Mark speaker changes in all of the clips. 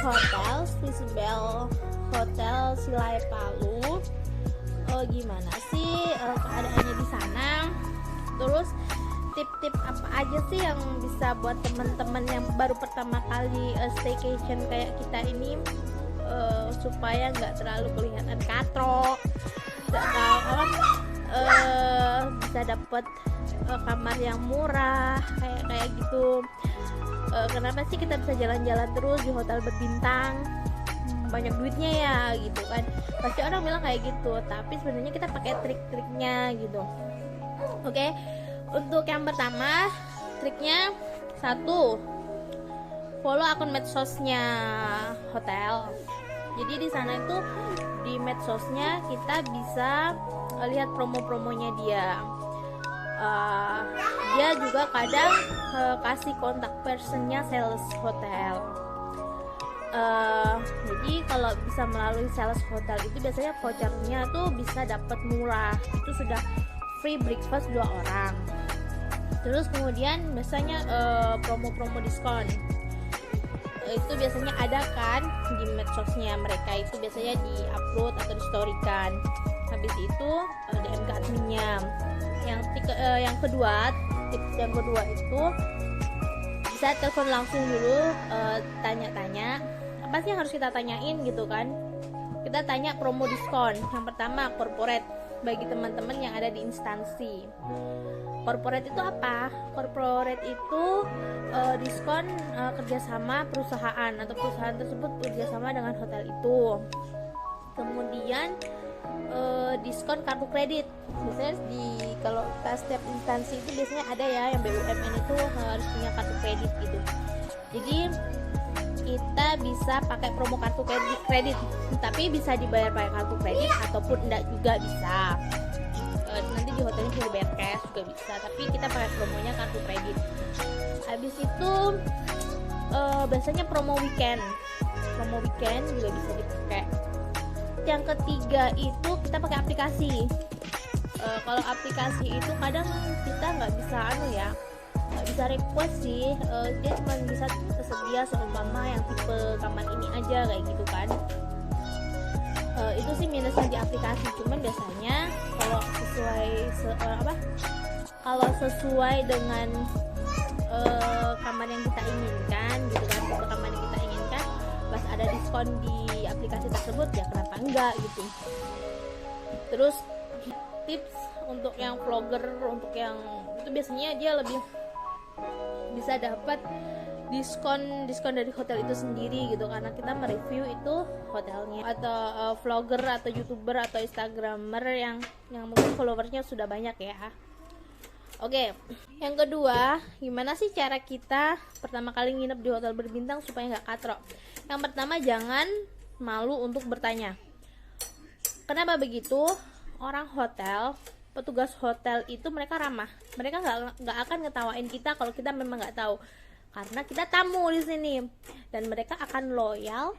Speaker 1: hotel Swissbell Hotel Silai Palu. Gimana sih keadaannya di sana? Terus tip-tip apa aja sih yang bisa buat teman-teman yang baru pertama kali staycation kayak kita ini, supaya nggak terlalu kelihatan katrok, nggak tahu apa, bisa dapet kamar yang murah kayak gitu. Kenapa sih kita bisa jalan-jalan terus di hotel berbintang, banyak duitnya ya gitu kan? Pasti orang bilang kayak gitu, tapi sebenarnya kita pakai trik-triknya gitu. Oke. Untuk yang pertama, triknya 1, follow akun medsosnya hotel. Jadi di sana itu di medsosnya kita bisa lihat promo-promonya dia. Dia juga kadang kasih kontak personnya sales hotel. Jadi kalau bisa melalui sales hotel itu biasanya vouchernya tuh bisa dapat murah. Itu sudah free breakfast 2 orang. Terus kemudian biasanya promo-promo diskon itu biasanya ada kan di medsosnya mereka, itu biasanya di upload atau di storykan. Habis itu DM ke adminnya. Yang kedua, tips yang kedua itu bisa telepon langsung dulu, tanya-tanya apa sih yang harus kita tanyain gitu kan. Kita tanya promo diskon. Yang pertama corporate, bagi teman-teman yang ada di instansi. Corporate itu apa? Corporate itu diskon kerjasama perusahaan atau perusahaan tersebut kerjasama dengan hotel itu. Kemudian diskon kartu kredit. Biasanya kalau kita setiap instansi itu biasanya ada ya yang BUMN itu harus punya kartu kredit gitu. Jadi kita bisa pakai promo kartu kredit, tapi bisa dibayar pakai kartu kredit ataupun enggak juga bisa. Nanti di hotelnya bisa dibayar cash juga bisa, tapi kita pakai promonya kartu kredit. Habis itu biasanya promo weekend juga bisa dipakai. Yang ketiga itu kita pakai aplikasi. Kalau aplikasi itu kadang kita nggak bisa nggak bisa request sih, dia cuma bisa tersedia seumpama yang tipe kamar ini aja kayak gitu kan. Itu sih minusnya di aplikasi. Cuman biasanya kalau sesuai dengan kamar yang kita inginkan gitu kan, tipe kamar yang kita inginkan, pas ada diskon di aplikasi tersebut ya kenapa enggak gitu. Terus tips untuk yang vlogger, untuk yang itu biasanya dia lebih bisa dapat diskon dari hotel itu sendiri gitu, karena kita mereview itu hotelnya. Atau vlogger atau youtuber atau instagramer yang mungkin followersnya sudah banyak ya. Oke, yang kedua, gimana sih cara kita pertama kali nginep di hotel berbintang supaya nggak katrok? Yang pertama, jangan malu untuk bertanya. Kenapa begitu? Orang hotel, petugas hotel itu mereka ramah. Mereka nggak akan ngetawain kita kalau kita memang nggak tahu, karena kita tamu di sini, dan mereka akan loyal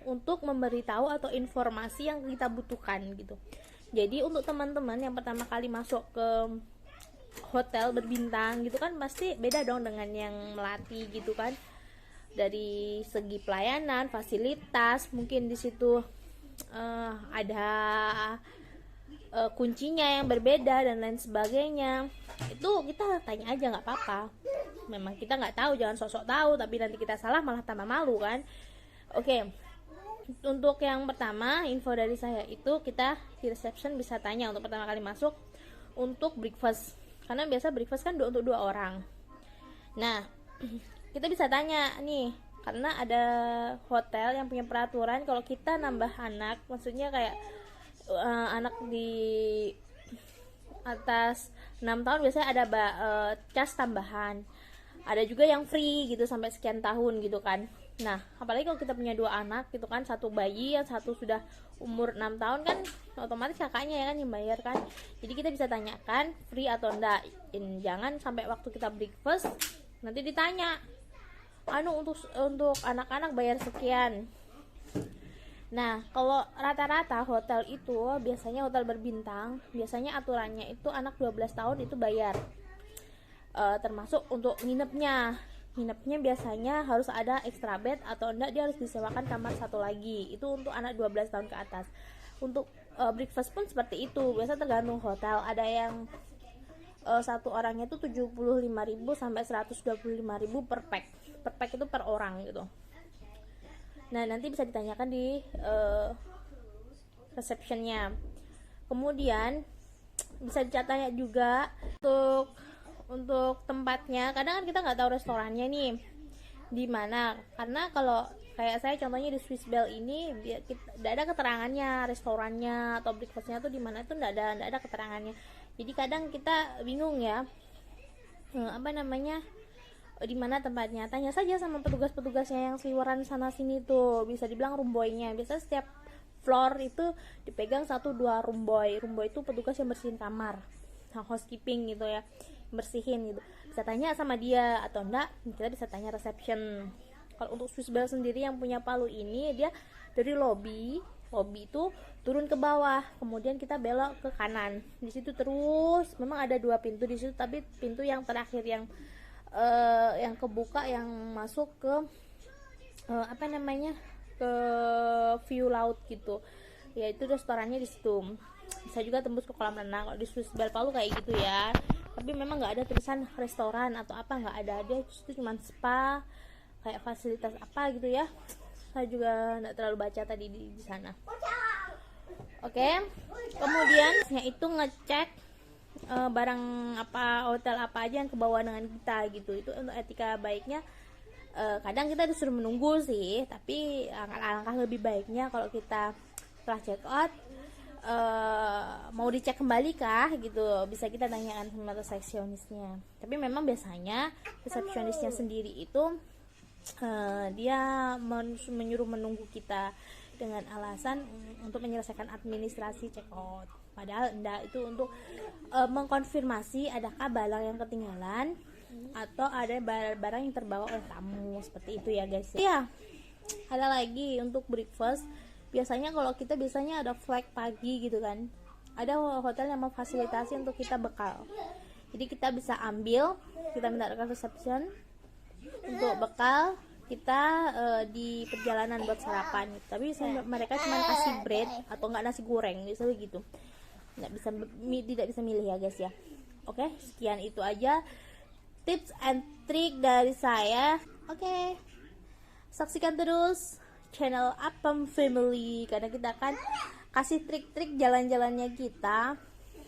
Speaker 1: untuk memberitahu atau informasi yang kita butuhkan gitu. Jadi untuk teman-teman yang pertama kali masuk ke hotel berbintang gitu kan, pasti beda dong dengan yang melati gitu kan. Dari segi pelayanan, fasilitas, mungkin di situ ada kuncinya yang berbeda dan lain sebagainya. Itu kita tanya aja, nggak apa-apa. Memang kita nggak tahu, jangan sosok tahu, tapi nanti kita salah malah tambah malu kan. Oke, untuk yang pertama info dari saya itu, kita di reception bisa tanya untuk pertama kali masuk untuk breakfast, karena biasa breakfast kan untuk 2 orang. Nah, kita bisa tanya nih, karena ada hotel yang punya peraturan kalau kita nambah anak, maksudnya kayak anak di atas 6 tahun biasanya ada cas tambahan. Ada juga yang free gitu sampai sekian tahun gitu kan. Nah, apalagi kalau kita punya 2 anak gitu kan, satu bayi, yang satu sudah umur 6 tahun kan, otomatis kakaknya ya kan yang bayar kan. Jadi kita bisa tanyakan free atau enggak. Jangan sampai waktu kita breakfast nanti ditanya, untuk anak-anak bayar sekian. Nah, kalau rata-rata hotel itu biasanya hotel berbintang, biasanya aturannya itu anak 12 tahun itu bayar. Termasuk untuk nginepnya biasanya harus ada extra bed, atau enggak dia harus disewakan kamar satu lagi. Itu untuk anak 12 tahun ke atas. Untuk breakfast pun seperti itu, biasa tergantung hotel. Ada yang satu orangnya itu 75.000 sampai 125.000 per pack. Per pack itu per orang gitu. Nah, nanti bisa ditanyakan di receptionnya. Kemudian bisa ditanya juga untuk tempatnya. Kadang kan kita nggak tahu restorannya nih di mana, karena kalau kayak saya contohnya di Swiss Bell ini tidak ada keterangannya restorannya atau breakfastnya tuh di mana, itu tidak ada keterangannya. Jadi kadang kita bingung ya, di mana tempatnya. Tanya saja sama petugas-petugasnya yang seliweran sana sini tuh, bisa dibilang room boy-nya. Biasanya setiap floor itu dipegang 1-2 room boy. Room boy itu petugas yang bersihin kamar, housekeeping gitu ya, bersihin gitu. Bisa tanya sama dia, atau enggak kita bisa tanya reception. Kalau untuk Swiss Bell sendiri yang punya Palu ini, dia dari lobby itu turun ke bawah, kemudian kita belok ke kanan. Di situ terus memang ada 2 pintu di situ, tapi pintu yang terakhir yang kebuka yang masuk ke ke view laut gitu. Ya itu restorannya di situ. Bisa juga tembus ke kolam renang. Kalau di Swiss Bell Palu kayak gitu ya. Tapi memang nggak ada tulisan restoran atau apa, nggak ada. Dia itu cuma spa, kayak fasilitas apa gitu ya. Saya juga nggak terlalu baca tadi di sana. Oke. Kemudian itu ngecek barang apa, hotel apa aja yang kebawa dengan kita gitu. Itu untuk etika baiknya. Kadang kita disuruh menunggu sih, tapi alangkah lebih baiknya kalau kita setelah check out mau dicek kembali kah gitu, bisa kita tanyakan sama resepsionisnya. Tapi memang biasanya resepsionisnya sendiri itu dia menyuruh menunggu kita dengan alasan untuk menyelesaikan administrasi check out. Padahal enggak, itu untuk mengkonfirmasi adakah barang yang ketinggalan atau ada barang yang terbawa oleh tamu, seperti itu ya guys. Iya, ada lagi untuk breakfast. Biasanya kalau kita ada flight pagi gitu kan, ada hotel yang memfasilitasi untuk kita bekal. Jadi kita bisa ambil, kita minta ke reception untuk bekal, kita di perjalanan buat sarapan, tapi mereka cuma kasih bread atau enggak nasi goreng, misalnya gitu. Tidak bisa milih ya guys ya. Oke, sekian itu aja tips and trik dari saya. Oke, saksikan terus channel Apam Family karena kita akan kasih trik-trik jalan-jalannya kita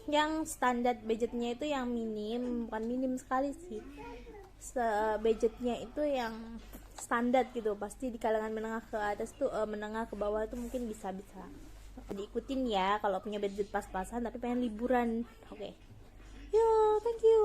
Speaker 1: yang standar budgetnya itu yang minim, bukan minim sekali sih, budgetnya itu yang standar gitu. Pasti di kalangan menengah ke atas tuh menengah ke bawah tuh mungkin bisa diikutin ya kalau punya budget pas-pasan tapi pengen liburan. Oke, yo, thank you.